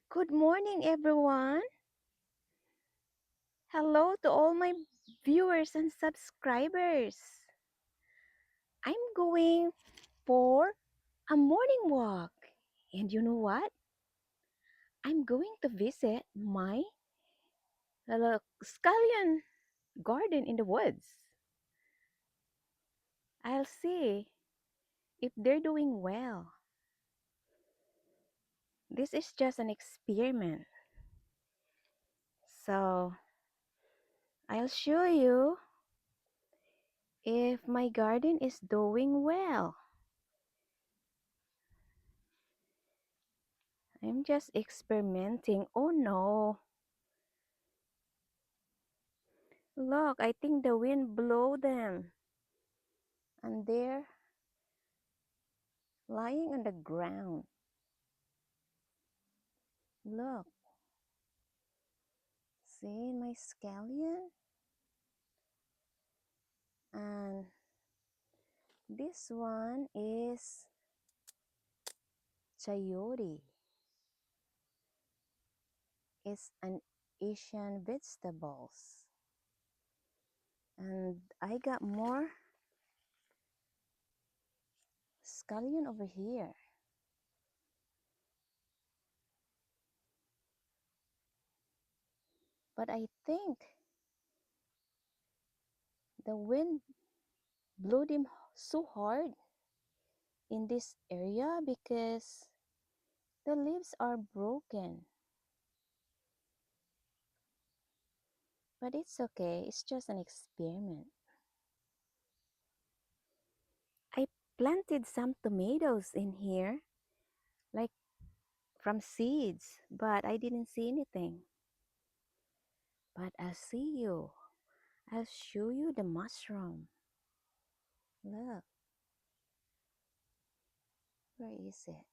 Good morning, everyone. Hello to all my viewers and subscribers. I'm going for a morning walk. And you know what? I'm going to visit my scallion garden in the woods. I'll see if they're doing well. This is just an experiment. So I'll show you if my garden is doing well. I'm just experimenting. Oh no. Look, I think the wind blew them. And they're lying on the ground. Look, see my scallion? And this one is chayote. It's an Asian vegetables. And I got more scallion over here. But I think the wind blew them so hard in this area because the leaves are broken. But it's okay, it's just an experiment. I planted some tomatoes in here, like from seeds, but I didn't see anything. But I'll show you the mushroom. Look, where is it?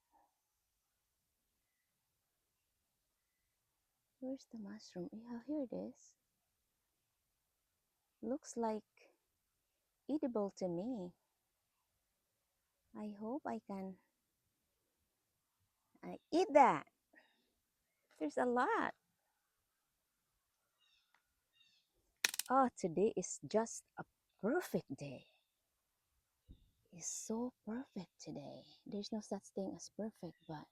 Where's the mushroom? Yeah, here it is. Looks like edible to me. I hope I can eat that. There's a lot. Oh, today is just a perfect day. It's so perfect today. There's no such thing as perfect, but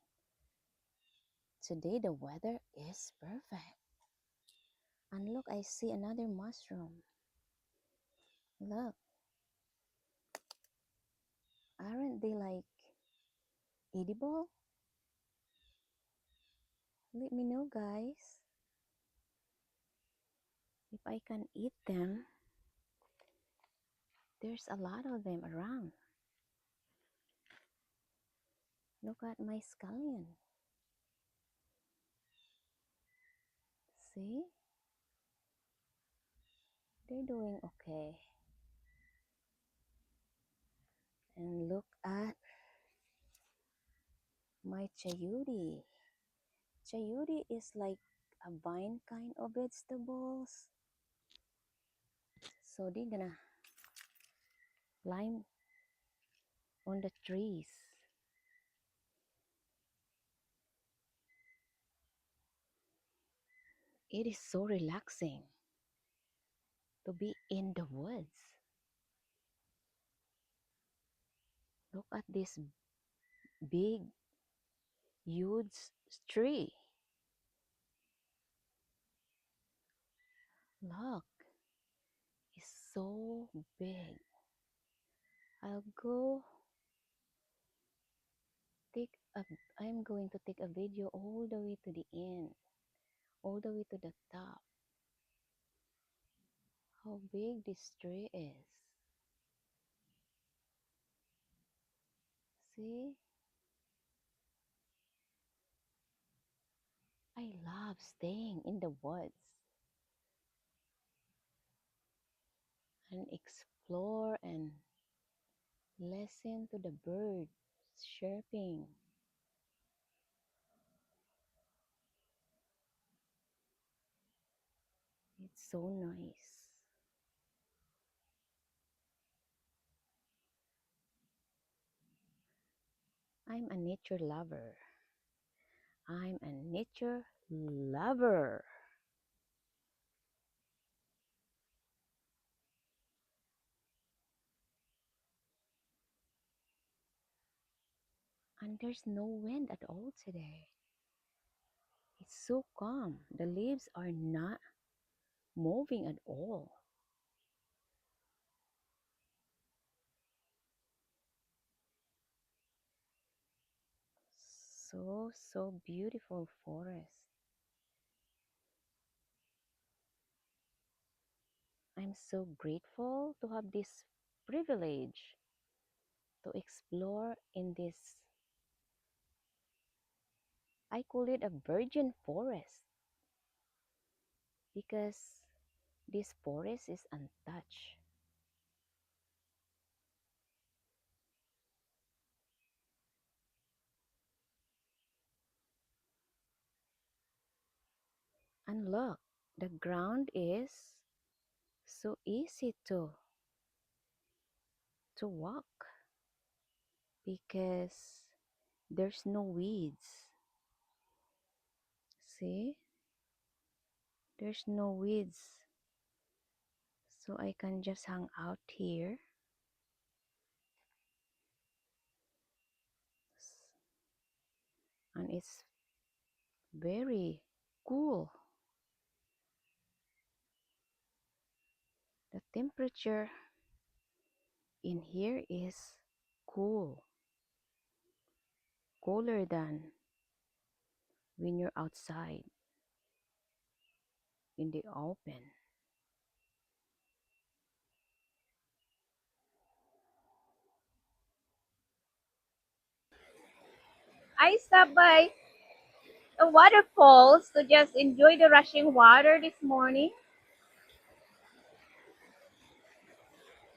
today the weather is perfect. And look, I see another mushroom. Look, aren't they like edible? Let me know, guys, if I can eat them. There's a lot of them around. Look at my scallion. See? They're doing okay. And look at my chayote. Chayote is like a vine kind of vegetables. So they're gonna climb on the trees. It is so relaxing to be in the woods. Look at this big, huge tree. Look, it's so big. I'll go take a, I'm going to take a video all the way to the end, all the way to the top. How big this tree is. See? I love staying in the woods and explore and listen to the birds chirping. It's so nice. I'm a nature lover. I'm a nature lover. And there's no wind at all today. It's so calm. The leaves are not moving at all. So beautiful forest. I'm so grateful to have this privilege to explore in this, I call it a virgin forest because this forest is untouched. And look, the ground is so easy to walk because there's no weeds. See? There's no weeds. So I can just hang out here. And it's very cool. The temperature in here is cool, cooler than when you're outside in the open. I stopped by the waterfalls to just enjoy the rushing water this morning.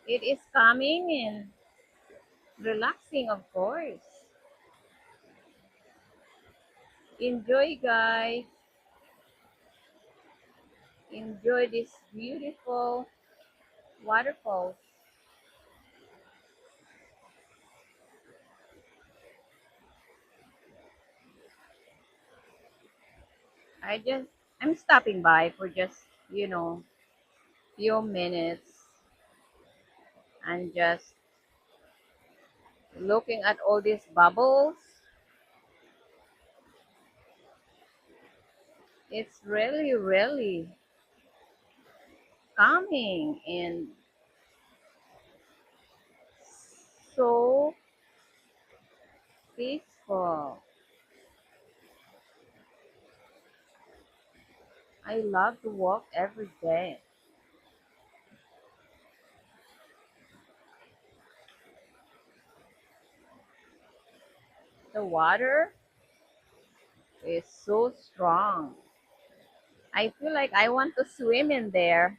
It is calming and relaxing, of course. Enjoy, guys. Enjoy this beautiful waterfalls. I'm stopping by for just, you know, few minutes and just looking at all these bubbles. It's really, really calming and so peaceful. I love to walk every day. The water is so strong. I feel like I want to swim in there,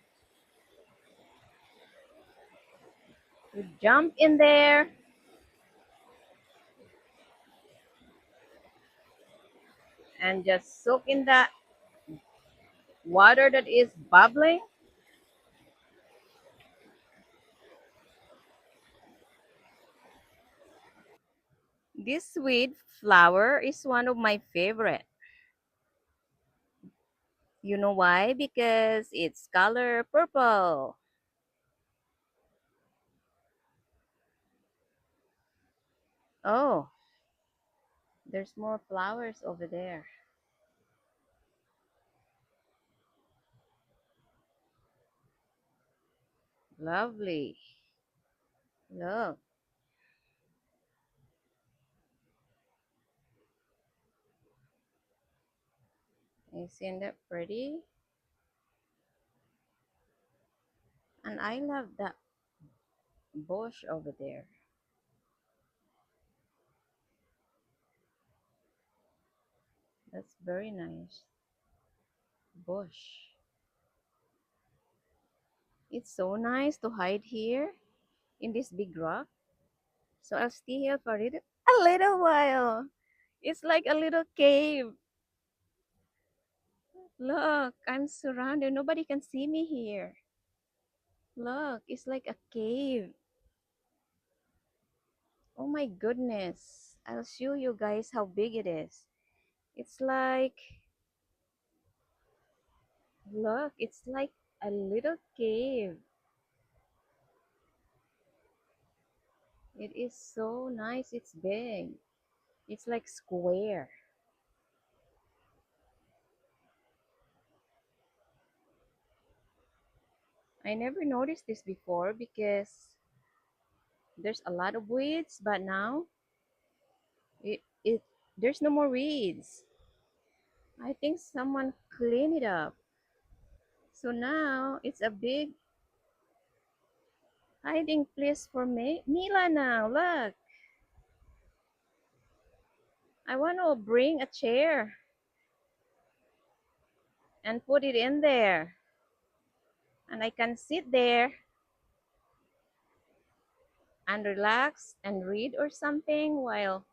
to jump in there and just soak in that water that is bubbling. This sweet flower is one of my favorite. You know why? Because it's color purple. Oh, there's more flowers over there. Lovely. Look, isn't that pretty? And I love that bush over there. That's very nice bush. It's so nice to hide here in this big rock. So I'll stay here for a little while. It's like a little cave. Look, I'm surrounded. Nobody can see me here. Look, it's like a cave. Oh my goodness. I'll show you guys how big it is. It's like, look, it's like a little cave. It is so nice. It's big. It's like square. I never noticed this before because there's a lot of weeds, but now it there's no more weeds. I think someone cleaned it up. So now it's a big hiding place for Mila now. Look, I want to bring a chair and put it in there. And I can sit there and relax and read or something while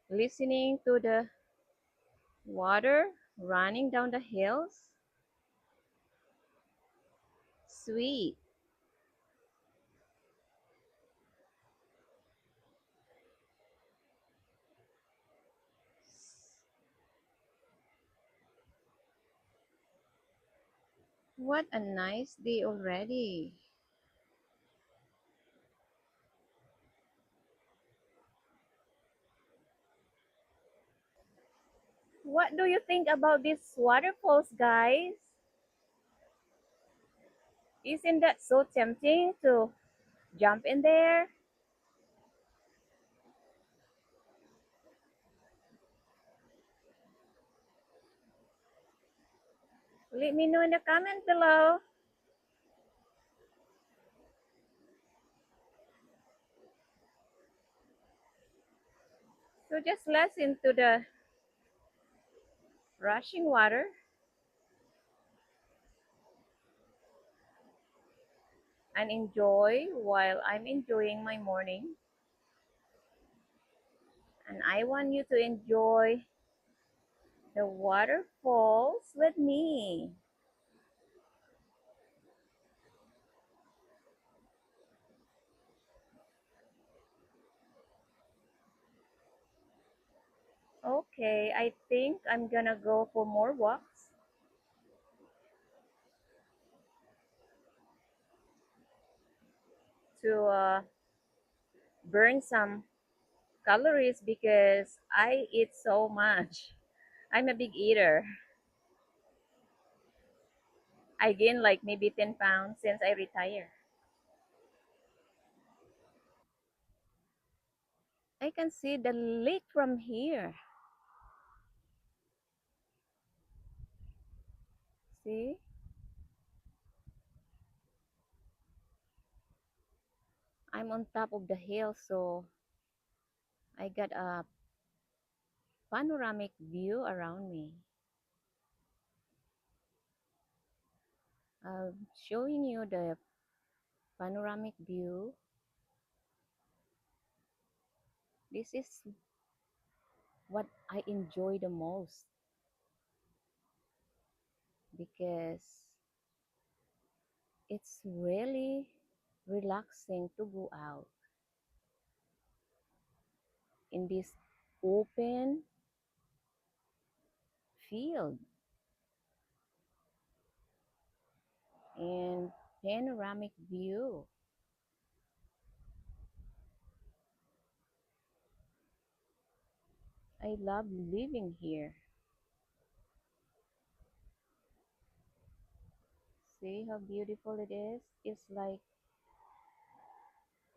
listening to the water running down the hills. Sweet. What a nice day already. What do you think about these waterfalls, guys? Isn't that so tempting to jump in there? Let me know in the comment below. So just listen to the rushing water and enjoy while I'm enjoying my morning. And I want you to enjoy the waterfalls with me. Okay, I think I'm gonna go for more walks to burn some calories because I eat so much. I'm a big eater. I gained like maybe 10 pounds since I retire. I can see the lake from here. See? I'm on top of the hill, so I got a panoramic view around me. Showing you the panoramic view. This is what I enjoy the most because it's really relaxing to go out in this open field and panoramic view. I love living here. See how beautiful it is? It's like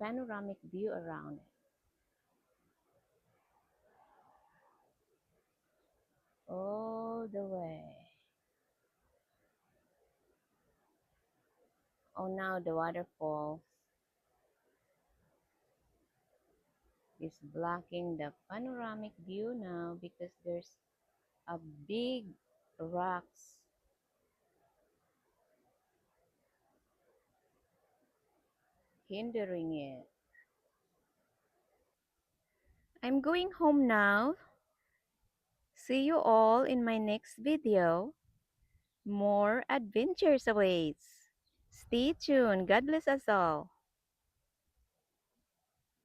panoramic view around it. All the way. Oh, now the waterfall is blocking the panoramic view now because there's a big rocks hindering it. I'm going home now. See you all in my next video. More adventures awaits. Stay tuned. God bless us all.